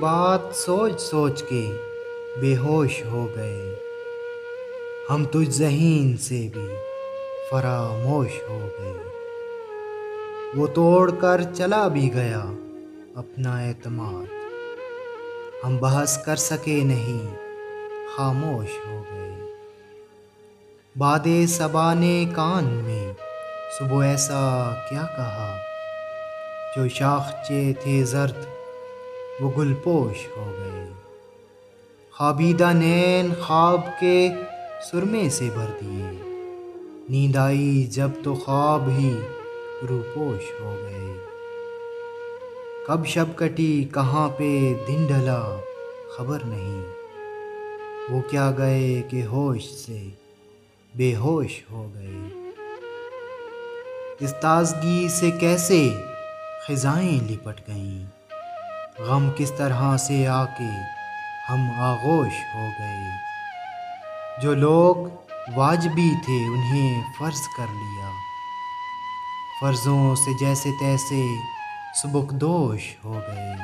बात सोच सोच के बेहोश हो गए। हम तुझ ज़हीन से भी फरामोश हो गए। वो तोड़ कर चला भी गया अपना एतमाद। हम बहस कर सके नहीं, खामोश हो गए। बादे सबा ने कान में सुबह ऐसा क्या कहा, जो शाखचे थे जर्द वो गुलपोश हो गए। ख्वाबीदा नैन ख्वाब के सुरमे से भर दिए। नींद आई जब तो ख्वाब ही रूपोश हो गए। कब शब कटी कहाँ पे दिन ढला खबर नहीं। वो क्या गए कि होश से बेहोश हो गए। इस ताजगी से कैसे खिजाएं लिपट गईं। गम किस तरह से आके हम आगोश हो गए। जो लोग वाजिबी थे उन्हें फ़र्ज कर लिया। फ़र्ज़ों से जैसे तैसे सुबकदोश हो गए।